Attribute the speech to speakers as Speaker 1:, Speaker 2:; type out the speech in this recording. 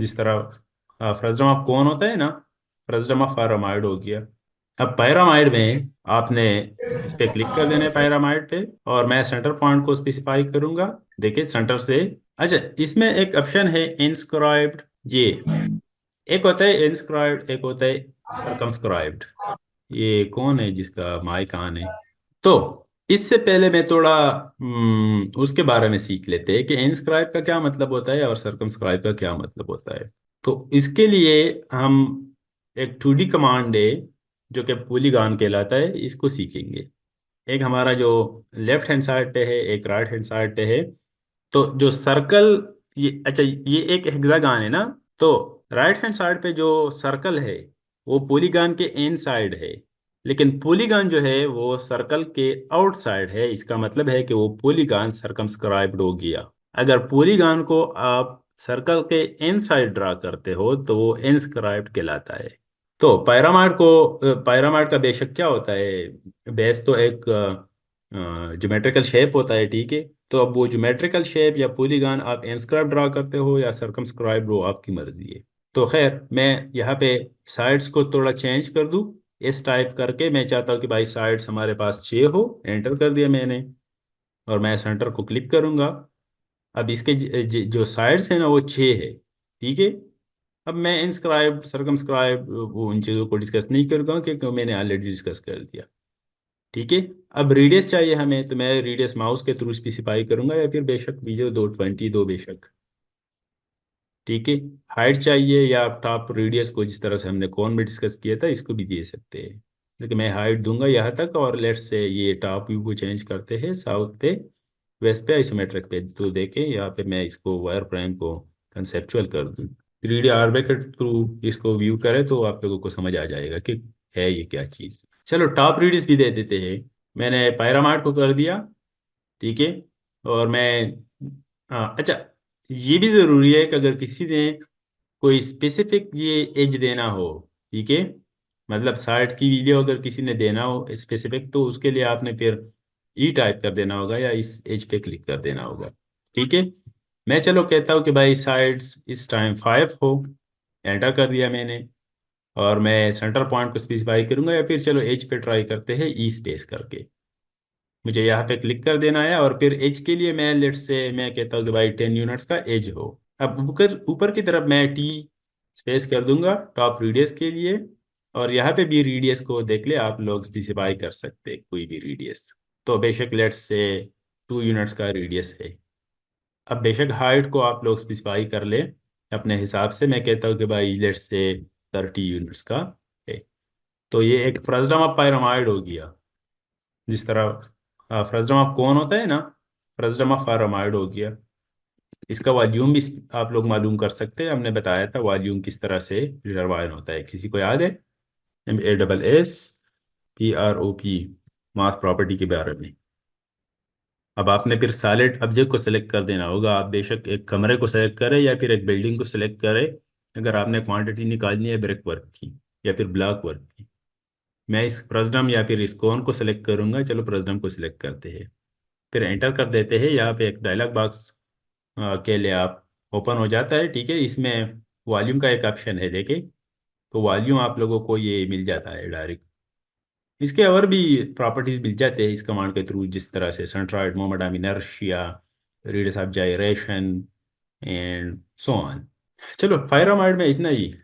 Speaker 1: जिस तरह frustum of कौन होता है ना, फ्रस्टम ऑफ पायरामाइड हो गया। अब पायरामाइड में आपने इस पे क्लिक कर देना है, पायरामाइड पे, और मैं सेंटर पॉइंट को स्पेसिफाई करूंगा। देखिए सेंटर से, अच्छा, इसमें एक ऑप्शन है इंस्क्राइब्ड। ये एक होता है इंस्क्राइब्ड, एक होता है सरकमस्क्राइब्ड। ये कौन है जिसका माइक ऑन है? तो इससे पहले मैं थोड़ा उसके बारे में सीख लेते हैं कि इंस्क्राइब का क्या मतलब होता है और सरकमस्क्राइब का क्या मतलब होता है। तो इसके लिए हम एक 2D कमांड है जो कि पॉलीगॉन कहलाता है, इसको सीखेंगे। एक हमारा जो लेफ्ट हैंड साइड पे है, एक राइट हैंड साइड पे है। तो जो सर्कल, ये अच्छा, ये एक हेक्सागन है ना। तो राइट हैंड साइड पे जो सर्कल है वो पॉलीगॉन के इन साइड है, लेकिन पॉलीगॉन जो है वो सर्कल के आउटसाइड है। इसका मतलब है कि वो पॉलीगॉन सर्कमस्क्राइब्ड हो गया। अगर पॉलीगॉन को आप सर्कल के इन साइड ड्रा करते हो तो वो इनस्क्राइब्ड कहलाता है। तो पायरामाइड का बेशक क्या होता है? बेस तो एक ज्योमेट्रिकल शेप होता है, ठीक है। तो अब वो ज्योमेट्रिकल शेप या पॉलीगॉन आप इंस्क्राइब ड्रा करते हो या सर्कमस्क्राइब, वो आपकी मर्जी है। तो खैर मैं यहाँ पे साइड्स को थोड़ा चेंज कर दूँ। इस टाइप करके मैं चाहता हूँ कि भाई साइड्स हमारे पास 6 हो। एंटर कर दिया मैंने, और मैं सेंटर को क्लिक करूंगा। अब इसके जो साइड्स है ना वो 6 है, ठीक है। अब मैं इंस्क्राइब सर्कमस्क्राइब वो उन चीज़ों को डिस्कस नहीं करूँगा क्योंकि मैंने ऑलरेडी डिस्कस कर दिया, ठीक है। अब रेडियस चाहिए हमें, तो मैं रेडियस माउस के थ्रू स्पेसिफाई करूंगा, या फिर बेशक वीडियो 220 दो बेशक, ठीक है। हाइट चाहिए, या आप टॉप रेडियस को जिस तरह से हमने कौन में डिस्कस किया था इसको भी दे सकते हैं। लेकिन मैं हाइट दूंगा यहाँ तक, और लेट्स से ये टॉप व्यू को चेंज करते हैं साउथ पे, वेस्ट पे, आइसोमेट्रिक पे। तो देखें यहाँ पे मैं इसको वायर फ्रेम को कंसेप्चुअल कर दूँ, 3D आर्वे के थ्रू इसको व्यू करें तो आप लोगों को समझ आ जाएगा कि है ये क्या चीज़। चलो टॉप रेडियस भी दे देते हैं। मैंने पायरामार्ट को कर दिया, ठीक है। और मैं, हाँ अच्छा, ये भी ज़रूरी है कि अगर किसी ने कोई स्पेसिफिक ये एज देना हो, ठीक है, मतलब साइट की वीडियो अगर किसी ने देना हो स्पेसिफिक, तो उसके लिए आपने फिर ई टाइप कर देना होगा या इस एज पे क्लिक कर देना होगा, ठीक है। मैं चलो कहता हूँ कि भाई साइड्स इस टाइम 5 हो। एंटर कर दिया मैंने, और मैं सेंटर पॉइंट को स्पेसिफाई करूंगा, या फिर चलो एज पे ट्राई करते हैं ई स्पेस करके। मुझे यहाँ पे क्लिक कर देना है, और फिर एज के लिए मैं लेट से मैं कहता हूँ कि भाई 10 यूनिट्स का एज हो। अब ऊपर ऊपर की तरफ मैं टी स्पेस कर दूंगा टॉप रेडियस के लिए। और यहाँ पे भी रेडियस को देख ले, आप लोग स्पेसिफाई कर सकते हैं कोई भी रेडियस। तो बेशक लेट्स से 2 यूनिट्स का रेडियस है। अब बेशक हाइट को आप लोग स्पेसिफाई कर ले अपने हिसाब से। मैं कहता हूँ कि भाई लेट्स से 30 यूनिट्स का है। तो ये एक फ्रस्टम ऑफ पायरामाइड हो गया। जिस तरह फ्रस्टम ऑफ कौन होता है ना, फ्रस्टम ऑफ पायरामाइड हो गया। इसका वॉल्यूम भी आप लोग मालूम कर सकते हैं, हमने बताया था वॉल्यूम किस तरह से डिटरमाइन होता है, किसी को याद है? MASSPROP, मास प्रॉपर्टी के बारे में। अब आपने फिर सॉलिड ऑब्जेक्ट को सेलेक्ट कर देना होगा। आप बेशक एक कमरे को सेलेक्ट करें या फिर एक बिल्डिंग को सेलेक्ट करें, अगर आपने क्वांटिटी निकालनी है ब्रिक वर्क की या फिर ब्लॉक वर्क की। मैं इस प्रेसडम या फिर इस कौन को सिलेक्ट करूंगा। चलो प्रेसडम को सिलेक्ट करते हैं, फिर एंटर कर देते हैं। यहाँ पे एक डायलॉग बॉक्स के लिए आप ओपन हो जाता है, ठीक है। इसमें वॉल्यूम का एक ऑप्शन है, देखे, तो वॉल्यूम आप लोगों को ये मिल जाता है डायरेक्ट। इसके और भी प्रॉपर्टीज मिल जाते हैं इस कमांड के थ्रू, जिस तरह से centroid moment of inertia, radius of gyration, and so on. चलो पायरामाइड में इतना ही।